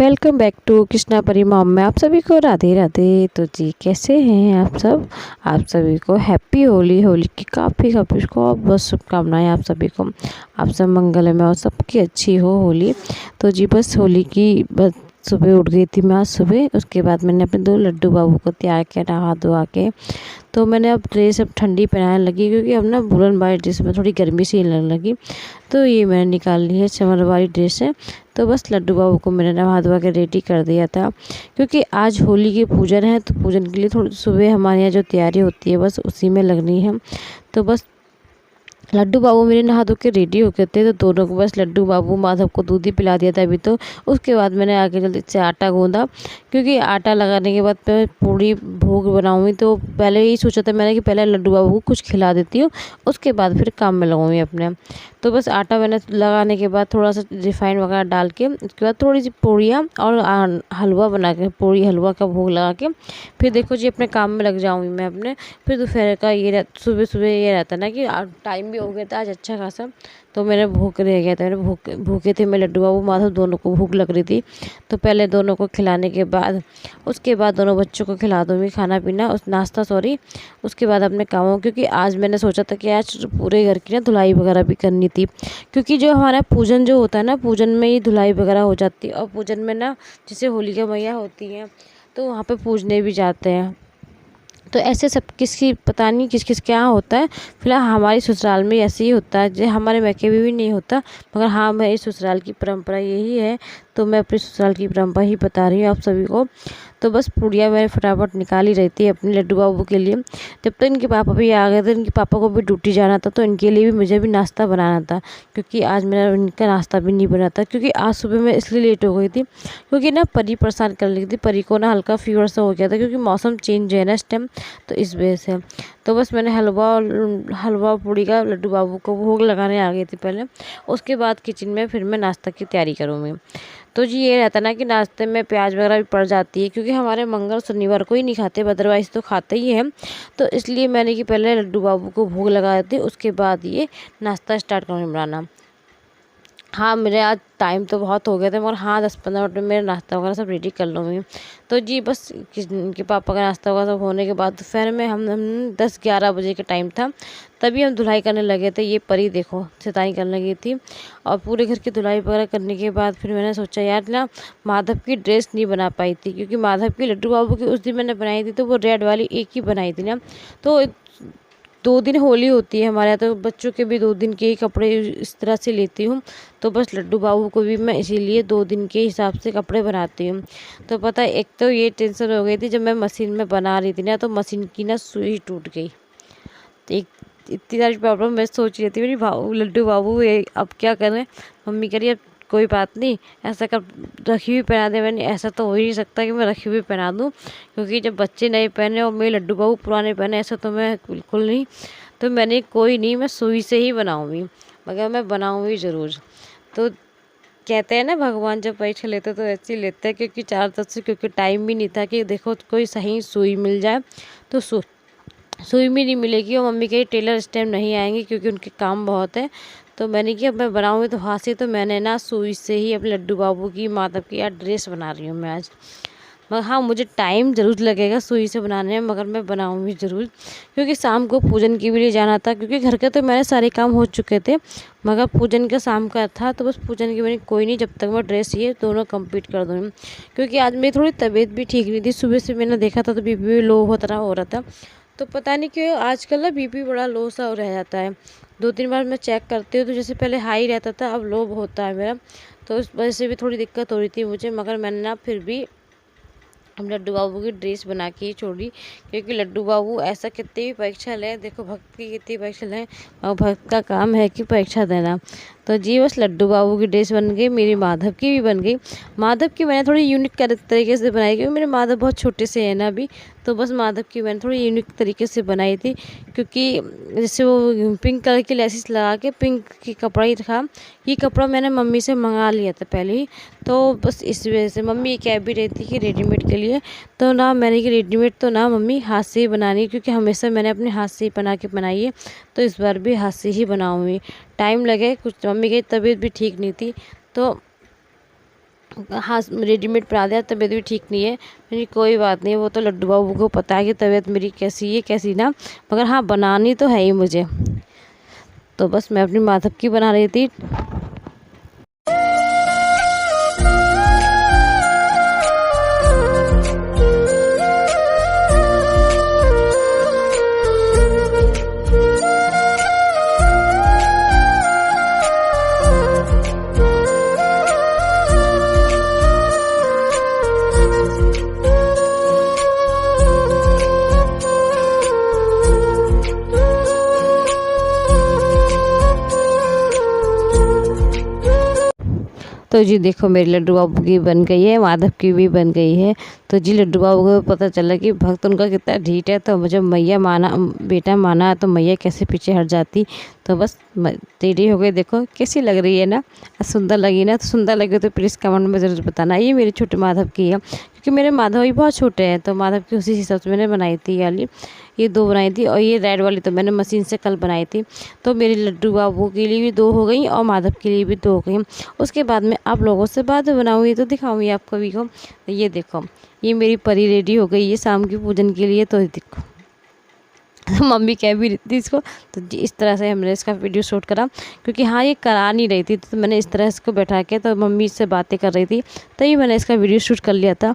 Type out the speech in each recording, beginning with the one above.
Welcome back to Krishna परी mom में आप सभी को राधे राधे। तो जी कैसे हैं आप सब। आप सभी को हैप्पी होली। होली की काफ़ी को बहुत शुभकामनाएं आप सभी को। आप सब मंगलमय और सबकी अच्छी हो होली। तो जी बस होली की बस सुबह उठ गई थी मैं आज सुबह। उसके बाद मैंने अपने 2 लड्डू बाबू को तैयार किया नहा धोआ के। तो मैंने अब ड्रेस अब ठंडी पहनाने लगी क्योंकि अब ना वुलन वाली ड्रेस में थोड़ी गर्मी सी लगने लगी। तो ये मैंने निकाल ली है समर वाली ड्रेस है। तो बस लड्डू बाबू को मैंने नहा धोआ के रेडी कर दिया था क्योंकि आज होली की पूजन है। तो पूजन के लिए थोड़ी सुबह हमारे यहाँ जो तैयारी होती है बस उसी में लगनी है। तो बस लड्डू बाबू मेरे नहा धो के रेडी हो गए थे। तो दोनों को बस लड्डू बाबू माधव को दूध ही पिला दिया था अभी। तो उसके बाद मैंने आगे जल्दी से आटा गूंदा क्योंकि आटा लगाने के बाद मैं पूरी भोग बनाऊंगी। तो पहले ही सोचा था मैंने कि पहले लड्डू बाबू को कुछ खिला देती हूँ, उसके बाद फिर काम में लगाऊंगी अपने। तो बस आटा मैंने लगाने के बाद थोड़ा सा रिफाइंड वगैरह डाल के उसके बाद थोड़ी सी पूड़ियाँ और हलवा बना के पूड़ी हलवा का भोग लगा के फिर देखो जी अपने काम में लग जाऊँगी मैं अपने। फिर दोपहर का ये सुबह सुबह ये रहता ना कि टाइम भी हो गया था आज अच्छा खासा। तो मेरे भूख रह गया था, मेरे भूखे थे मैं लड्डू बाबू माधव दोनों को भूख लग रही थी। तो पहले दोनों को खिलाने के बाद उसके बाद दोनों बच्चों को खिला दूँगी खाना पीना उस नाश्ता सॉरी। उसके बाद अपने कामों क्योंकि आज मैंने सोचा था कि आज पूरे घर की ना धुलाई वगैरह भी करनी थी क्योंकि जो हमारा पूजन जो होता है ना पूजन में ही धुलाई वगैरह हो जाती है। और पूजन में ना जैसे होलिका मैया होती हैं तो वहाँ पे पूजने भी जाते हैं। तो ऐसे सब किसकी पता नहीं किस किस क्या होता है। फिलहाल हमारी ससुराल में ऐसे ही होता है जो हमारे मैके में भी नहीं होता, मगर हाँ मेरी ससुराल की परंपरा यही है। तो मैं अपनी ससुराल की परंपरा ही बता रही हूँ आप सभी को। तो बस पूड़ियाँ मैंने फटाफट निकाल ही रही थी अपने लड्डू बाबू के लिए। जब तक इनके पापा भी आ गए थे, इनके पापा को भी ड्यूटी जाना था तो इनके लिए भी मुझे भी नाश्ता बनाना था क्योंकि आज मेरा इनका नाश्ता भी नहीं बना था। क्योंकि आज सुबह मैं इसलिए लेट हो गई थी क्योंकि ना परी परेशान कर रही थी। परी को ना हल्का फीवर सा हो गया था क्योंकि मौसम चेंज है ना इस टाइम, तो इस वजह से। तो बस मैंने हलवा पूड़ी का लड्डू बाबू को भोग लगाने आ गई थी पहले। उसके बाद किचन में फिर मैं नाश्ता की तैयारी करूँगी। तो जी ये रहता ना कि नाश्ते में प्याज वगैरह भी पड़ जाती है क्योंकि हमारे मंगल शनिवार को ही नहीं खाते, अदरवाइज़ तो खाते ही हैं। तो इसलिए मैंने कि पहले लड्डू बाबू को भोग लगा देती उसके बाद ये नाश्ता स्टार्ट करूँगी बनाना। हाँ मेरे आज टाइम तो बहुत हो गया था मगर हाँ 10-15 मिनट में मेरा नाश्ता वगैरह सब रेडी कर लूँगी। तो जी बस इनके पापा का नाश्ता वगैरह सब होने के बाद दोपहर में हम 10-11 बजे का टाइम था तभी हम धुलाई करने लगे थे। ये परी देखो शैतानी करने लगी थी। और पूरे घर की धुलाई वगैरह करने के बाद फिर मैंने सोचा यार ना माधव की ड्रेस नहीं बना पाई थी क्योंकि माधव की लड्डू बाबू की उस दिन मैंने बनाई थी तो वो रेड वाली एक ही बनाई थी ना। तो 2 दिन होली होती है हमारे यहाँ, तो बच्चों के भी 2 दिन के ही कपड़े इस तरह से लेती हूँ। तो बस लड्डू बाबू को भी मैं इसीलिए 2 दिन के हिसाब से कपड़े बनाती हूँ। तो पता है एक तो ये टेंशन हो गई थी जब मैं मशीन में बना रही थी ना तो मशीन की ना सुई टूट गई। तो एक इतनी सारी प्रॉब्लम मैं सोच रही थी मेरी लड्डू बाबू ये अब क्या करें। मम्मी कह रही अब कोई बात नहीं ऐसा कर रखी हुई पहना दे। मैंने ऐसा तो हो ही नहीं सकता कि मैं रखी हुई पहना दूँ क्योंकि जब बच्चे नए पहने और मेरे लड्डू बाबू पुराने पहने ऐसा तो मैं बिल्कुल नहीं। तो मैंने कोई नहीं मैं सुई से ही बनाऊँगी, मगर मैं बनाऊँगी ज़रूर। तो कहते हैं ना भगवान जब परीक्षा लेते तो ऐसे ही लेते हैं क्योंकि 4 तरफ से क्योंकि टाइम भी नहीं था कि देखो कोई सही सुई मिल जाए। तो सुई भी नहीं मिलेगी और मम्मी कही टेलर इस टाइम नहीं आएंगे क्योंकि उनके काम बहुत है। तो मैंने कि अब मैं बनाऊँगी तो हाथ से। तो मैंने ना सुई से ही अपने लड्डू बाबू की माधव की यार ड्रेस बना रही हूँ मैं आज। मगर हाँ मुझे टाइम ज़रूर लगेगा सुई से बनाने में, मगर मैं बनाऊँगी ज़रूर क्योंकि शाम को पूजन के लिए जाना था। क्योंकि घर के तो मेरे सारे काम हो चुके थे मगर पूजन का शाम का था। तो बस पूजन की मैंने कोई नहीं जब तक मैं ड्रेस ये दोनों कंप्लीट कर दूँगी क्योंकि आज मेरी थोड़ी तबीयत भी ठीक नहीं थी। सुबह से मैंने देखा था तो बीपी भी लो हो रहा था। तो पता नहीं क्यों आजकल ना बीपी बड़ा लो सा रह जाता है। 2-3 बार मैं चेक करती हूँ तो जैसे पहले हाई रहता था अब लो होता है मेरा। तो उस वजह से भी थोड़ी दिक्कत हो रही थी मुझे, मगर मैंने ना फिर भी हम लड्डू बाबू की ड्रेस बना के ही छोड़ी क्योंकि लड्डू बाबू ऐसा कितनी भी परीक्षा ले देखो भक्त की कितनी परीक्षा लें और भक्त का काम है कि परीक्षा देना। तो जी बस लड्डू बाबू की ड्रेस बन गई, मेरी माधव की भी बन गई। माधव की मैंने थोड़ी यूनिक तरीके से बनाई क्योंकि मेरे माधव बहुत छोटे से हैं ना अभी। तो बस माधव की मैंने थोड़ी यूनिक तरीके से बनाई थी क्योंकि जैसे वो पिंक कलर की लेसिस लगा के पिंक की कपड़ा ही था। ये कपड़ा मैंने मम्मी से मंगा लिया था पहले ही। तो बस इस वजह से मम्मी कह भी रही थी कि रेडीमेड के लिए। तो ना मैंने कि रेडीमेड तो ना मम्मी हाथ से ही बनानी क्योंकि हमेशा मैंने अपने हाथ से ही बना के बनाई है। तो इस बार भी हाथ से ही बनाऊँगी। टाइम लगे कुछ, मम्मी की तबीयत भी ठीक नहीं थी तो हाँ रेडीमेड बना दिया, तबीयत भी ठीक नहीं है। मेरी कोई बात नहीं, वो तो लड्डू बाबू को पता है कि तबीयत मेरी कैसी है कैसी ना, मगर हाँ बनानी तो है ही मुझे। तो बस मैं अपनी माधव की बना रही थी। तो जी देखो मेरी लड्डू बाबू की बन गई है, माधव की भी बन गई है। तो जी लड्डू बाबू को पता चला कि भक्त उनका कितना ढीठ है, तो जब मैया माना बेटा माना तो मैया कैसे पीछे हट जाती। तो बस रेडी हो गई। देखो कैसी लग रही है ना, सुंदर लगी ना? तो सुंदर लगी तो प्लीज़ कमेंट में ज़रूर बताना। ये मेरे छोटे माधव की है, क्योंकि मेरे माधव भी बहुत छोटे हैं, तो माधव की उसी हिसाब से मैंने बनाई थी। ये 2 बनाई थी, और ये रेड वाली तो मैंने मशीन से कल बनाई थी। तो मेरे लड्डू बाबू के लिए भी 2 हो गई और माधव के लिए भी 2 हो गई। उसके बाद में आप लोगों से बाद में बनाऊँगी तो दिखाऊँगी आपको भी को। तो ये देखो ये मेरी परी रेडी हो गई है शाम की पूजन के लिए। तो देखो मम्मी कह भी रही थी इसको, तो जी इस तरह से हमने इसका वीडियो शूट करा, क्योंकि हाँ ये करा नहीं रही थी, तो मैंने इस तरह इसको बैठा के, तो मम्मी इससे बातें कर रही थी, तभी मैंने इसका वीडियो शूट कर लिया था।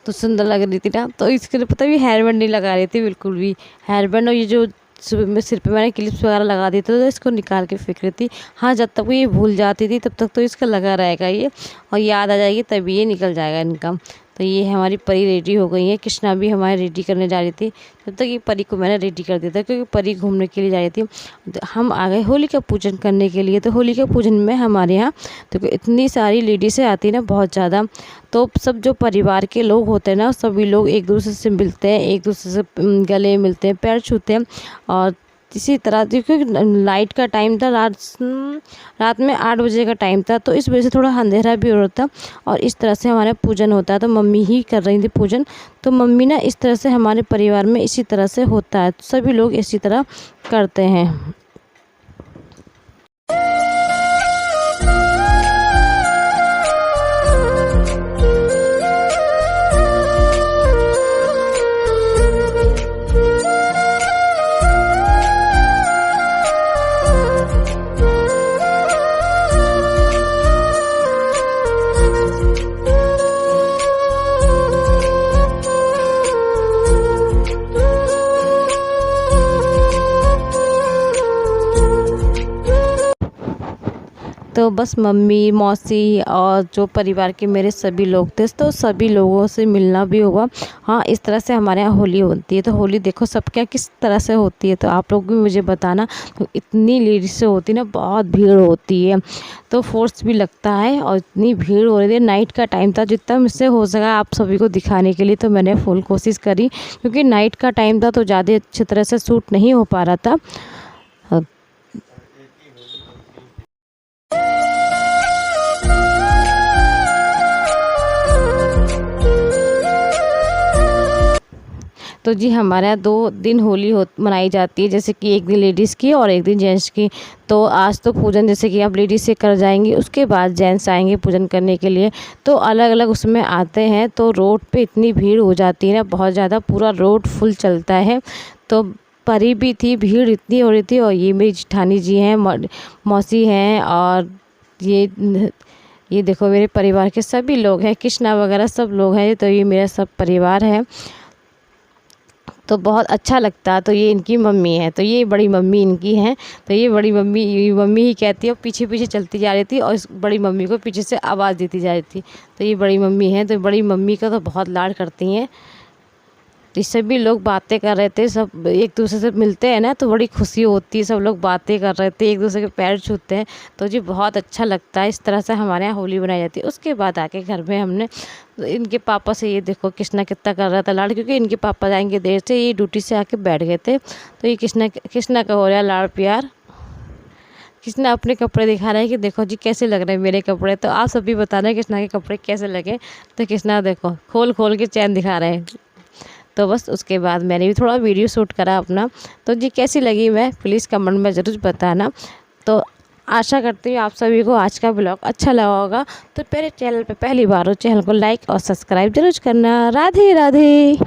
तो सुंदर लग रही थी ना। तो इसके लिए पता भी हेयर बैंड नहीं लगा रही थी बिल्कुल भी। हेयर बैंड और ये जो सिर पे मैंने क्लिप्स वगैरह लगा दी थी, तो इसको निकाल के फेंक रही थी। हाँ जब तक वो ये भूल जाती थी तब तक तो इसका लगा रहेगा ये, और याद आ जाएगी तभी ये निकल जाएगा इनका। तो ये हमारी परी रेडी हो गई है। कृष्णा भी हमारे रेडी करने जा रही थी, तब तक ये परी को मैंने रेडी कर दिया था, क्योंकि परी घूमने के लिए जा रही थी। हम आ गए होली का पूजन करने के लिए। तो होली के पूजन में हमारे यहाँ तो इतनी सारी लेडीज़ें आती ना, बहुत ज़्यादा। तो सब जो परिवार के लोग होते हैं ना, सभी लोग एक दूसरे से मिलते हैं, एक दूसरे से गले मिलते हैं, पैर छूते हैं। और इसी तरह क्योंकि लाइट का टाइम था, रात में 8 बजे का टाइम था, तो इस वजह से थोड़ा अंधेरा भी हो रहा था। और इस तरह से हमारा पूजन होता है। तो मम्मी ही कर रही थी पूजन। तो मम्मी ना इस तरह से हमारे परिवार में इसी तरह से होता है, तो सभी लोग इसी तरह करते हैं। तो बस मम्मी मौसी और जो परिवार के मेरे सभी लोग थे, तो सभी लोगों से मिलना भी हुआ। हाँ इस तरह से हमारे यहाँ होली होती है। तो होली देखो सब क्या किस तरह से होती है, तो आप लोग भी मुझे बताना। तो इतनी लेडीज से होती है ना, बहुत भीड़ होती है, तो फोर्स भी लगता है, और इतनी भीड़ हो रही थी। नाइट का टाइम था, जितना मुझसे हो सका आप सभी को दिखाने के लिए तो मैंने फुल कोशिश करी, क्योंकि नाइट का टाइम था तो ज़्यादा अच्छी तरह से शूट नहीं हो पा रहा था। तो जी हमारे यहाँ 2 दिन होली मनाई जाती है, जैसे कि एक दिन लेडीज़ की और एक दिन जेंट्स की। तो आज तो पूजन जैसे कि आप लेडीज़ से कर जाएंगी, उसके बाद जेंट्स आएंगे पूजन करने के लिए। तो अलग अलग उसमें आते हैं, तो रोड पे इतनी भीड़ हो जाती है ना, बहुत ज़्यादा, पूरा रोड फुल चलता है। तो परी भी थी, भीड़ इतनी हो रही थी। और ये मेरी जेठानी जी हैं, मौसी हैं, और ये देखो मेरे परिवार के सभी लोग हैं, कृष्णा वगैरह सब लोग हैं। तो ये मेरा सब परिवार है, तो बहुत अच्छा लगता है। तो ये इनकी मम्मी है, तो ये बड़ी मम्मी इनकी हैं। तो ये बड़ी मम्मी ही कहती है, और पीछे पीछे चलती जा रही थी, और इस बड़ी मम्मी को पीछे से आवाज़ देती जा रही थी। तो ये बड़ी मम्मी है, तो बड़ी मम्मी का तो बहुत लाड करती हैं। तो सभी लोग बातें कर रहे थे, सब एक दूसरे से मिलते हैं ना, तो बड़ी खुशी होती है। सब लोग बातें कर रहे थे, एक दूसरे के पैर छूते हैं, तो जी बहुत अच्छा लगता है। इस तरह से हमारे यहाँ होली मनाई जाती है। उसके बाद आके घर में हमने इनके पापा से, ये देखो कृष्णा कितना कर रहा था लाड़, क्योंकि इनके पापा जाएंगे देर से, ये ड्यूटी से आके बैठ गए थे। तो ये कृष्णा का हो रहा है लाड़ प्यार। कृष्णा अपने कपड़े दिखा रहा है कि देखो जी कैसे लग रहे हैं मेरे कपड़े। तो आप सभी बताना कृष्णा के कपड़े कैसे लगे। तो कृष्णा देखो खोल खोल के चैन दिखा रहे हैं। तो बस उसके बाद मैंने भी थोड़ा वीडियो शूट करा अपना। तो जी कैसी लगी मैं प्लीज़ कमेंट में ज़रूर बताना। तो आशा करती हूँ आप सभी को आज का ब्लॉग अच्छा लगा होगा। तो मेरे चैनल पे पहली बार हो, चैनल को लाइक और सब्सक्राइब जरूर करना। राधे राधे।